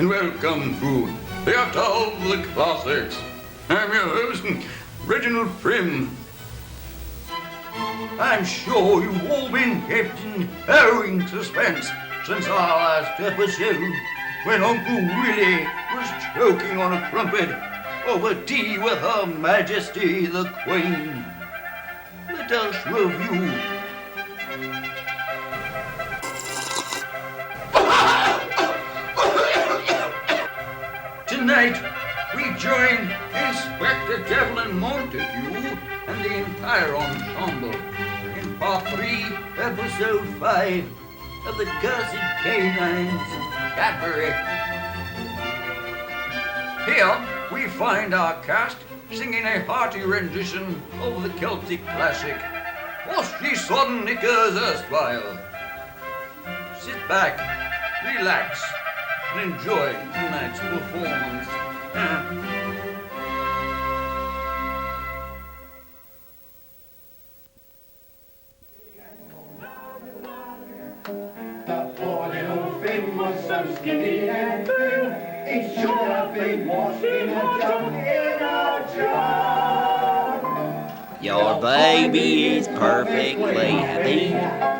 and welcome to Theatre of the Classics. I'm your host, Reginald Prim. I'm sure you've all been kept in harrowing suspense since our last episode, when Uncle Willie was choking on a crumpet over tea with Her Majesty the Queen. Let us review. Tonight, we join Inspector Devlin Montague and the entire ensemble in Part 3, Episode 5 of The Cursed Canines of Cadbury. Here, we find our cast singing a hearty rendition of the Celtic classic, "Was She Sodden Knickers Erstwhile." Sit back, relax, and enjoy tonight's performance. The poor little thing was so skinny and thin, it should have been washed in a jug, Your baby is perfectly happy.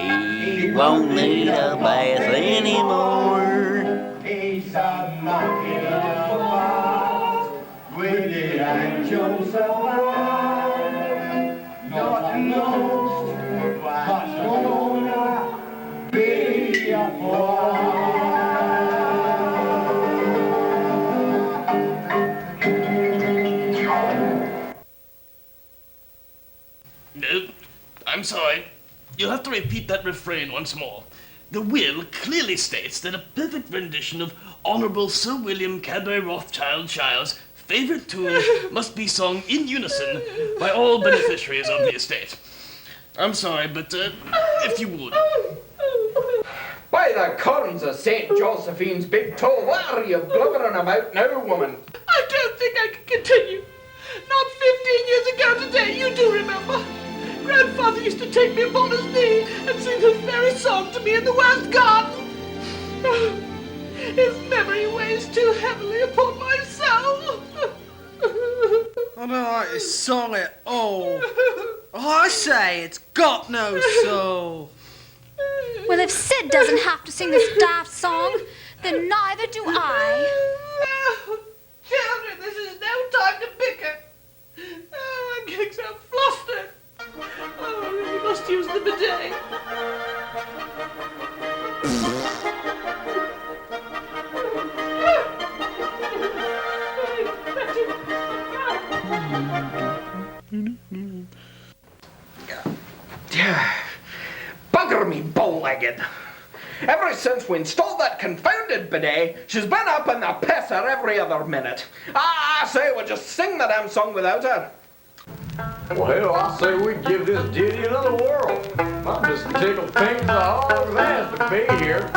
He won't need a bath anymore. He's a monkey of Mars, with the angels around. Not lost, but gonna be a boy. No, I'm sorry. You'll have to repeat that refrain once more. The will clearly states that a perfect rendition of Honourable Sir William Cadbury Rothschild Shire's favourite tune must be sung in unison by all beneficiaries of the estate. I'm sorry, but if you would. By the corns of St. Josephine's big toe, what are you blubbering about now, woman? I don't think I can continue. Not 15 years ago today, you do remember. Grandfather used to take me upon his knee and sing this very song to me in the West Garden. His memory weighs too heavily upon my soul. I don't like this song at all. I say it's got no soul. Well, if Sid doesn't have to sing this daft song, then neither do I. Children, this is no time to bicker. Oh, I'm getting so flustered. Oh, I really must use the bidet. Bugger me bow-legged. Ever since we installed that confounded bidet, she's been up in the pisser every other minute. I say we'll just sing the damn song without her. Well, I say we give this ditty another whirl. I'm just tickled pink as a hog's ass to be here,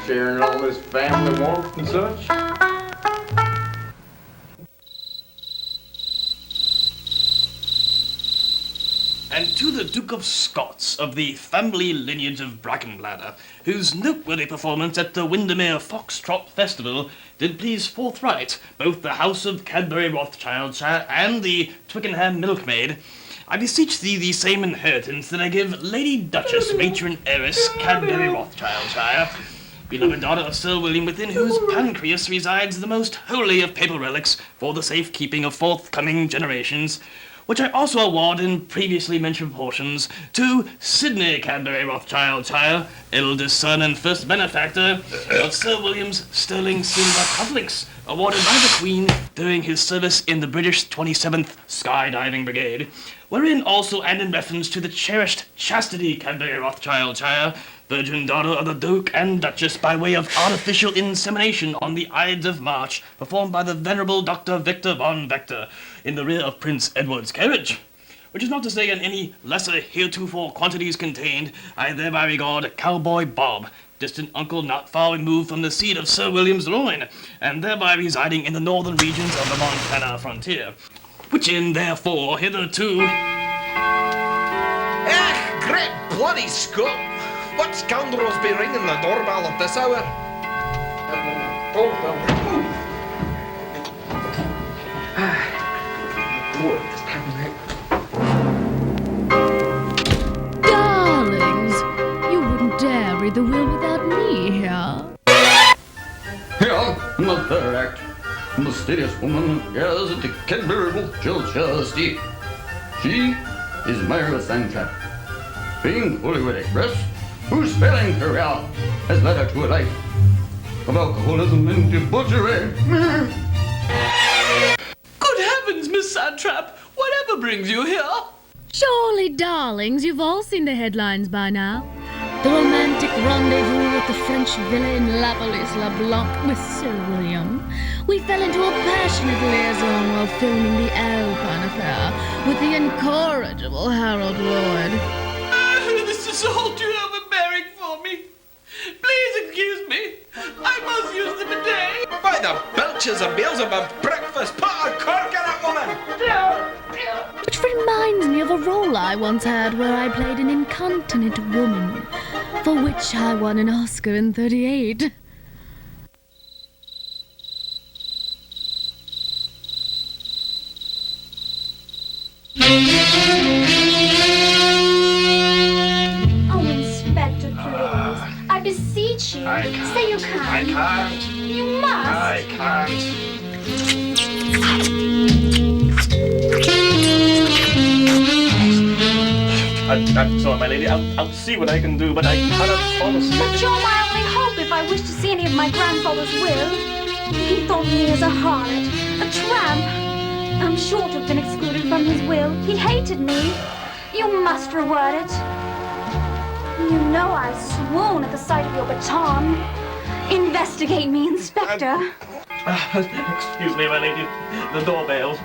sharing all this family warmth and such. And to the Duke of Scots of the family lineage of Brackenbladder, whose noteworthy performance at the Windermere Foxtrot Festival did please forthright both the House of Cadbury Rothschildshire and the Twickenham Milkmaid, I beseech thee the same inheritance that I give Lady Duchess, matron heiress, Cadbury Rothschildshire, beloved daughter of Sir William, within whose pancreas resides the most holy of papal relics for the safekeeping of forthcoming generations, which I also award in previously mentioned proportions to Sidney Cadbury Rothschildshire, eldest son and first benefactor of Sir William's sterling silver cufflinks, awarded by the Queen during his service in the British 27th Skydiving Brigade, wherein also and in reference to the cherished Chastity Cadbury Rothschildshire, virgin daughter of the Duke and Duchess by way of artificial insemination on the Ides of March, performed by the venerable Dr. Victor von Vector in the rear of Prince Edward's carriage. Which is not to say in any lesser heretofore quantities contained, I thereby regard Cowboy Bob, distant uncle not far removed from the seat of Sir William's loin, and thereby residing in the northern regions of the Montana frontier. Which in, therefore, hitherto... Great bloody Scott! What scoundrels be ringing the doorbell at this hour? act. A mysterious woman gathers at the Canterbury Wiltshire estate. She is Myra Sandtrap, famed Hollywood actress whose failing career has led her to a life of alcoholism and debauchery. Good heavens, Miss Sandtrap! Whatever brings you here? Surely, darlings, you've all seen the headlines by now. The romantic rendezvous at the French villa in La Blanc with Sir William. We fell into a passionate liaison while filming the Alpine affair with the incorrigible Harold Lloyd. This is all too overbearing for me. Please excuse me. I must use the bidet. By the belches of Beelzebub's breakfast, put a cork in it, woman! Which reminds me of a role I once had where I played an incontinent woman, for which I won an Oscar in '38. Oh, Inspector, please. I beseech you. Say you can. I can't. You must. I can't. I'm sorry, my lady. I'll see what I can do, but I cannot fall asleep. But you're my only hope if I wish to see any of my grandfather's will. He thought me as a harlot, a tramp. I'm sure to have been excluded from his will. He hated me. You must reword it. You know I swoon at the sight of your baton. Investigate me, Inspector. Excuse me, my lady. The doorbell.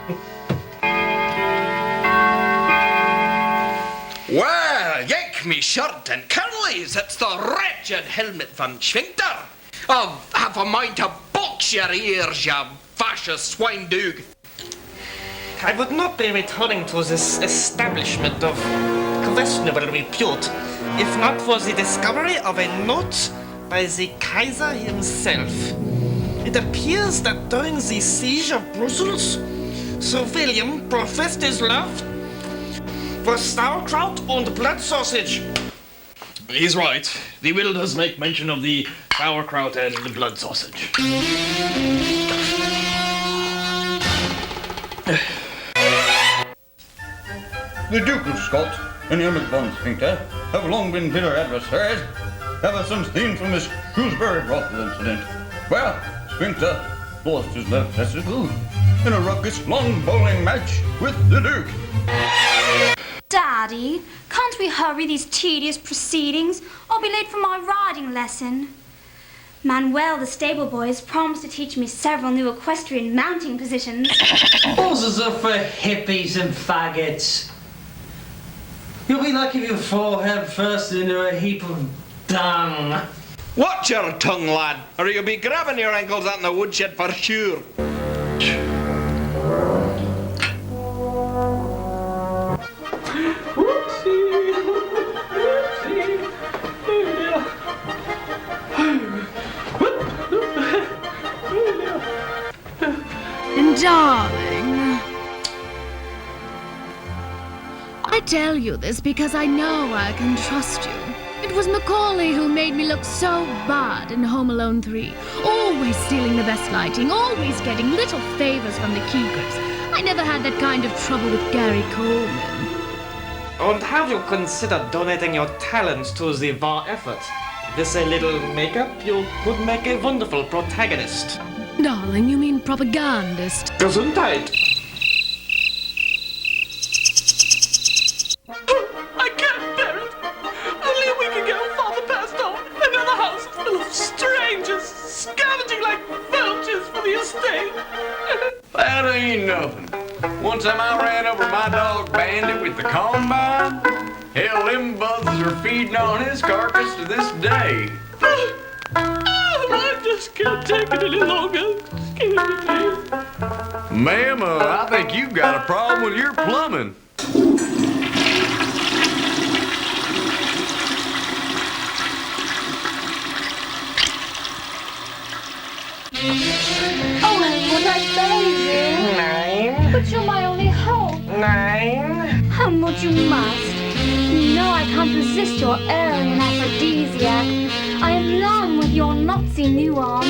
Well, yank me shirt and curlies, it's the wretched Helmut von Schwinkter. I've half a mind to box your ears, you fascist swine-doog. I would not be returning to this establishment of questionable repute if not for the discovery of a note by the Kaiser himself. It appears that during the siege of Brussels, Sir William professed his love for sauerkraut and blood sausage. He's right. The will does make mention of the sauerkraut and the blood sausage. The Duke of Scots and Helmut von Schwinkter have long been bitter adversaries ever since the infamous Shrewsbury brothel incident, where Schwinkter lost his left testicle in a ruckus long bowling match with the Duke. Daddy, can't we hurry these tedious proceedings? I'll be late for my riding lesson. Manuel, the stable boy, has promised to teach me several new equestrian mounting positions. Horses are for hippies and faggots. You'll be lucky if you fall head first into a heap of dung. Watch your tongue, lad, or you'll be grabbing your ankles out in the woodshed for sure. And darling, I tell you this because I know I can trust you. It was Macaulay who made me look so bad in Home Alone 3. Always stealing the best lighting, always getting little favors from the key grips. I never had that kind of trouble with Gary Coleman. And have you considered donating your talents to the war effort? With a little makeup, you could make a wonderful protagonist. Darling, you mean propagandist. Gesundheit! I can't bear it! Only a week ago, Father passed on. Another house is full of strangers, scavenging like vultures for the estate. That ain't nothing. One time I ran over my dog Bandit with the combine. Hell, them buzzers are feeding on his carcass to this day. I just can't take it any longer. Excuse me. Ma'am, I think you've got a problem with your plumbing. Oh, would I beg you? But you're my only hope. But you must. You know I can't resist your Aryan aphrodisiac. I am numb with your Nazi nuance.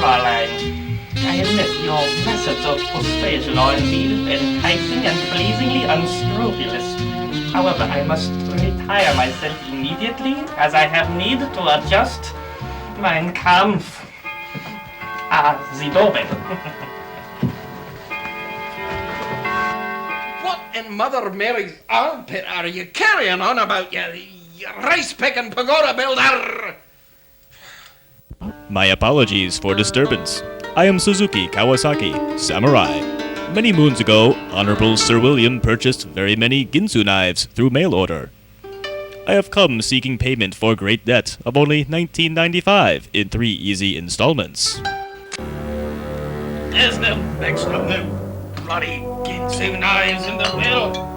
Caroline. I admit your methods of persuasion are indeed enticing and pleasingly unscrupulous. However, I must retire myself immediately, as I have need to adjust mein Kampf. The doorbell. What in Mother Mary's armpit are you carrying on about, you rice-picking pagoda builder? My apologies for disturbance. I am Suzuki Kawasaki, samurai. Many moons ago, Honorable Sir William purchased very many Ginsu knives through mail order. I have come seeking payment for great debt of only $19.95 in 3 easy installments. There's no mention of no bloody Ginsu knives in the will.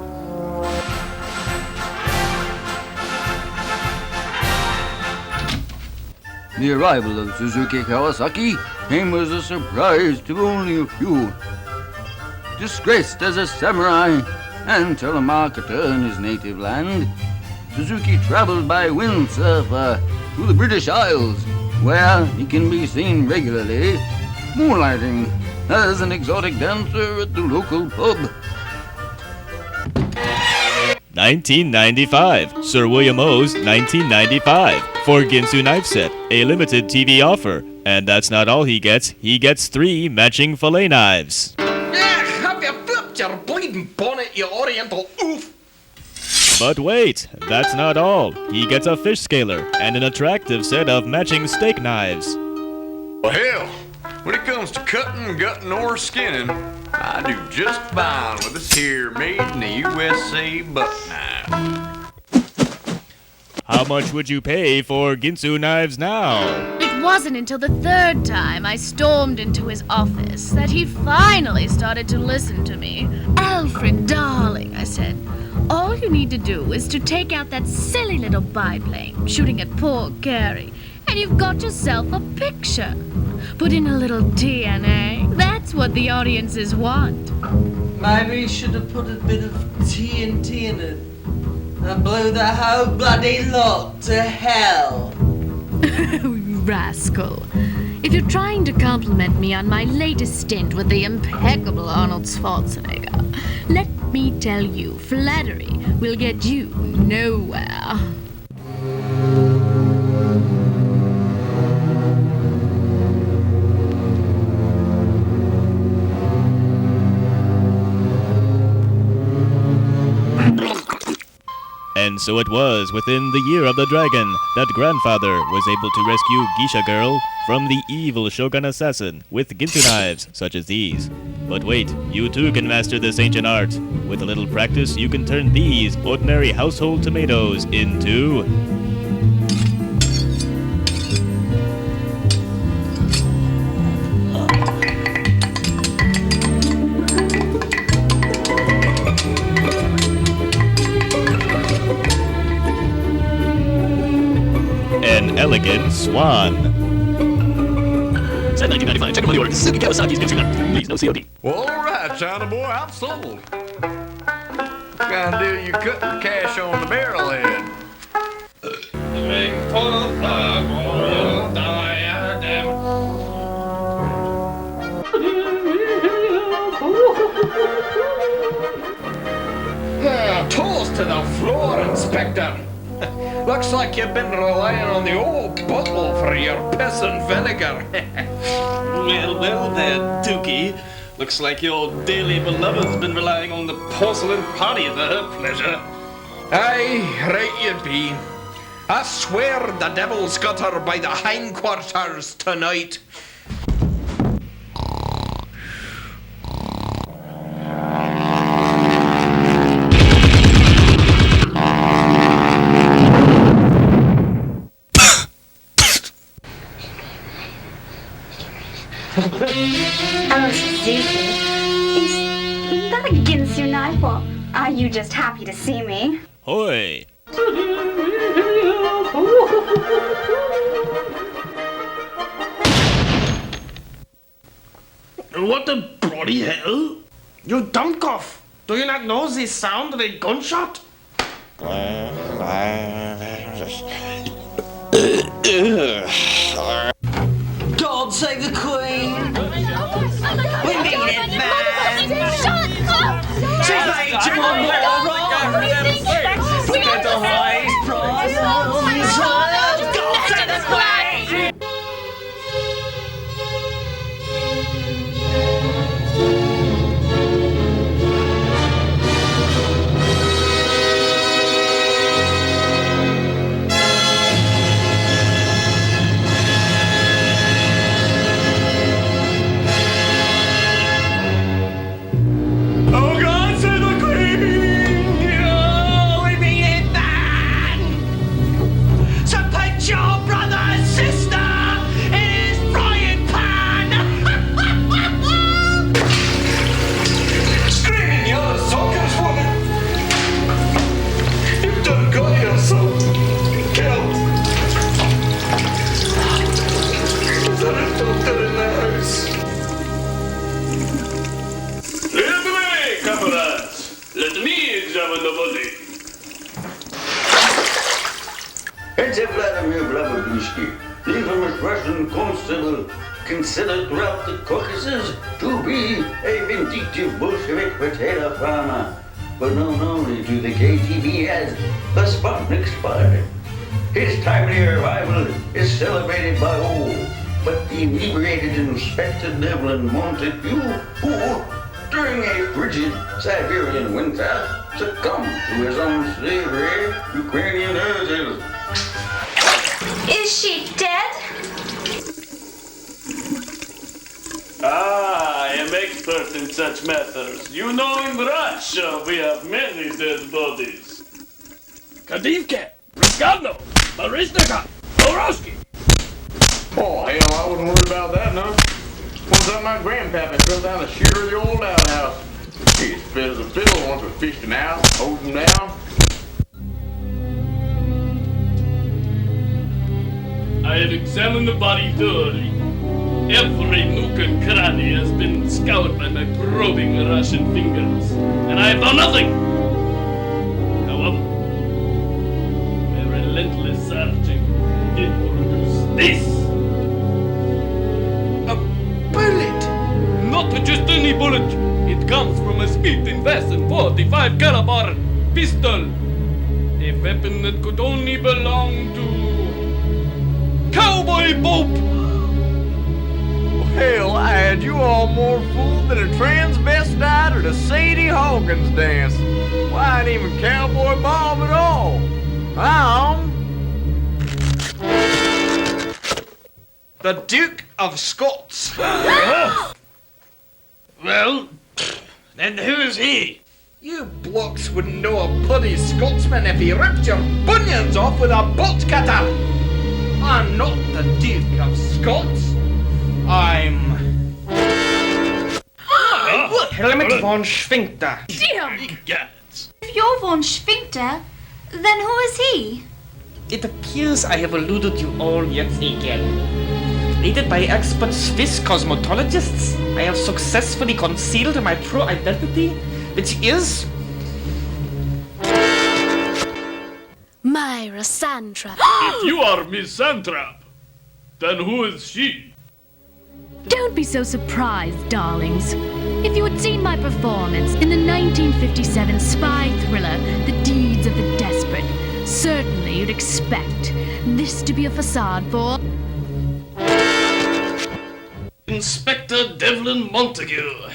The arrival of Suzuki Kawasaki came as a surprise to only a few. Disgraced as a samurai and telemarketer in his native land, Suzuki traveled by windsurfer to the British Isles, where he can be seen regularly, moonlighting as an exotic dancer at the local pub. 1995. Sir William O's 1995 for Ginsu knife set, a limited TV offer. And that's not all he gets 3 matching fillet knives. Have you flipped your bleeding bonnet, you oriental oof? But wait, that's not all. He gets a fish scaler and an attractive set of matching steak knives. Well, hell, when it comes to cutting, gutting, or skinning, I do just fine with this here made in the USA buck knife. How much would you pay for Ginsu knives now? It wasn't until the 3rd time I stormed into his office that he finally started to listen to me. Alfred, darling, I said, all you need to do is to take out that silly little biplane shooting at poor Carrie, and you've got yourself a picture. Put in a little DNA. That's what the audiences want. Maybe you should have put a bit of TNT in it and blew the whole bloody lot to hell. Rascal. If you're trying to compliment me on my latest stint with the impeccable Arnold Schwarzenegger, let me tell you, flattery will get you nowhere. And so it was within the year of the dragon that grandfather was able to rescue Geisha Girl from the evil Shogun assassin with Ginsu knives such as these. But wait, you too can master this ancient art. With a little practice, you can turn these ordinary household tomatoes into... an elegant swan. Said 1995. Check the order. Suzuki Kawasaki's Ginsu knife. Please, no COD. Well, all right, China boy, I'm sold. What kind of deal you cutting cash on the barrelhead? Toast to the floor, Inspector. Looks like you've been relying on the old bottle for your piss and vinegar. Well there, Dookie. Looks like your dearly beloved's been relying on the porcelain potty for her pleasure. Aye, right you be. I swear the devil's got her by the hindquarters tonight. Hello, Suzuki. Is that a Ginsu knife, or are you just happy to see me? Hoi! What the bloody hell? You dumbcough! Do you not know the sound of a gunshot? God save the Queen! Prince Vladimir Blabadushki, the infamous Russian constable, considered throughout the Caucasus to be a vindictive Bolshevik potato farmer. But known only to the KGB as the Sputnik Spud. His timely arrival is celebrated by all but the inebriated Inspector Devlin Montague, who, during a frigid Siberian winter, succumbed to his unsavory Ukrainian urges. Is she dead? I am expert in such matters. You know, in Russia we have many dead bodies. Kadivke, Brigano, Baryshnikov, Borowski. Oh, hell, I wouldn't worry about that, no. One time my grandpappy fell down the sheer of the old outhouse. He's fit as a fiddle once we fished him out, hosed him down. I have examined the body thoroughly. Every nook and cranny has been scoured by my probing Russian fingers, and I have found nothing. However, my relentless searching did produce this. A bullet! Not just any bullet. It comes from a Smith & Wesson 45 caliber pistol. A weapon that could only belong to Cowboy Bope. Hell, I had you all more fooled than a transvestite at a Sadie Hawkins dance. Why, I ain't even Cowboy Bob at all. The Duke of Scots. Well, then who's he? You blokes wouldn't know a bloody Scotsman if he ripped your bunions off with a bolt cutter. I'm not the Duke of Scots. I'm Clement von Schwinkter. Damn! If you're von Schwinkter, then who is he? It appears I have eluded you all yet again. Aided by expert Swiss cosmetologists, I have successfully concealed my true identity, which is Myra Santrap. If you are Miss Santrap, then who is she? Don't be so surprised, darlings. If you had seen my performance in the 1957 spy thriller, The Deeds of the Desperate, certainly you'd expect this to be a facade for Inspector Devlin Montague.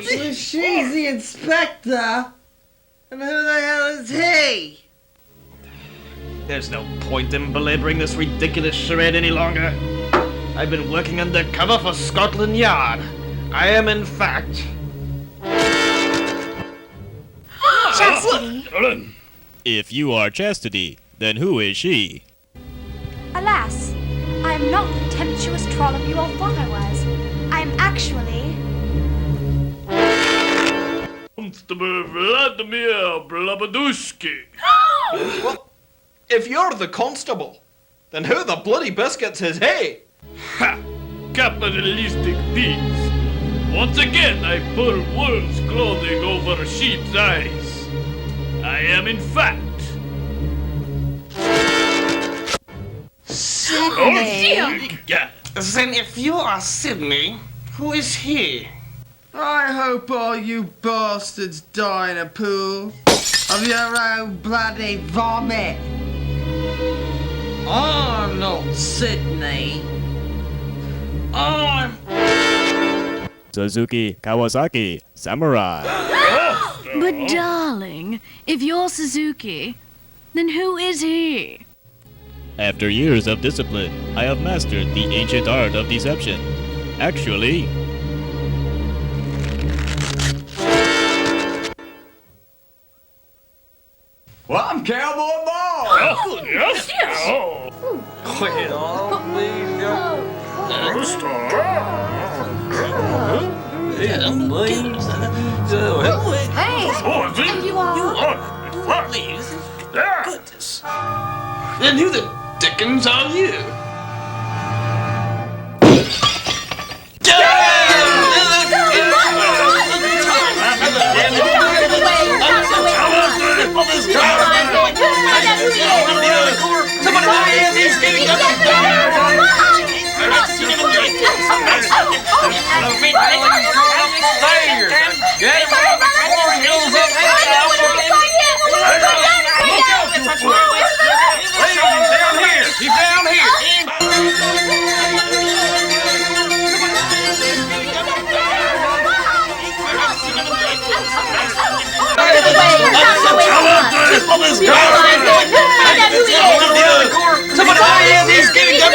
So she's the inspector? And who the hell is he? There's no point in belaboring this ridiculous charade any longer. I've been working undercover for Scotland Yard. I am, in fact... Chastity. If you are Chastity, then who is she? Alas, I am not the tempestuous trollop you all thought I was. I am actually... Constable Vladimir Blabadushki. Well, if you're the constable, then who the bloody biscuits is he? Ha! Capitalistic deeds. Once again, I pull wolf's clothing over sheep's eyes. I am, in fact, Sydney. Yeah. Then if you are Sydney, who is he? I hope all you bastards die in a pool of your own bloody vomit. I'm not Sydney. I'm... Suzuki Kawasaki, Samurai. But darling, if you're Suzuki, then who is he? After years of discipline, I have mastered the ancient art of deception. Actually, Well, I'm Cowboy Bob. Yes. Oh. Hey! You are... Goodness. Then who the dickens are you? let's go! Somebody, he's getting up!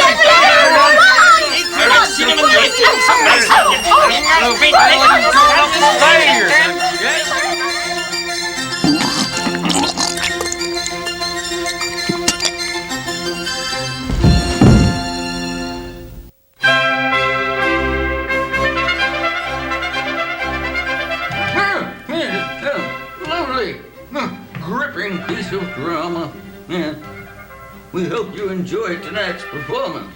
Lovely, gripping piece of drama. Yeah. We hope you enjoyed tonight's performance.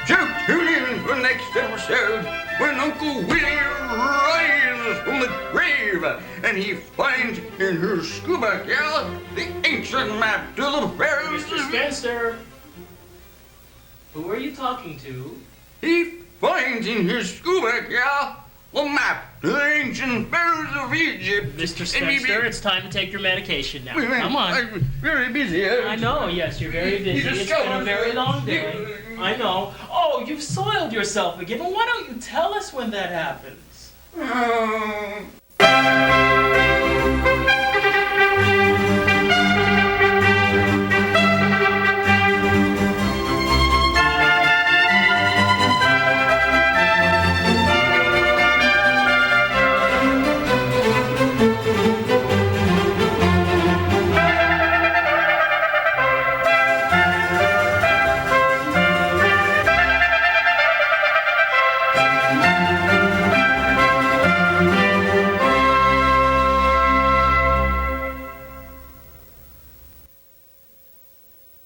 So tune in for next episode when Uncle Willie rises from the grave and he finds in her scuba gal the ancient map to the Pharaohs. Mr. Spencer, who are you talking to? He finds in his scuba gal the map to the ancient pharaohs of Egypt. Mr. Spencer, it's time to take your medication now. Come on. I'm very busy. I know, yes, you're very busy. It's been a very long day. I know. Oh, you've soiled yourself again. Well, why don't you tell us when that happens?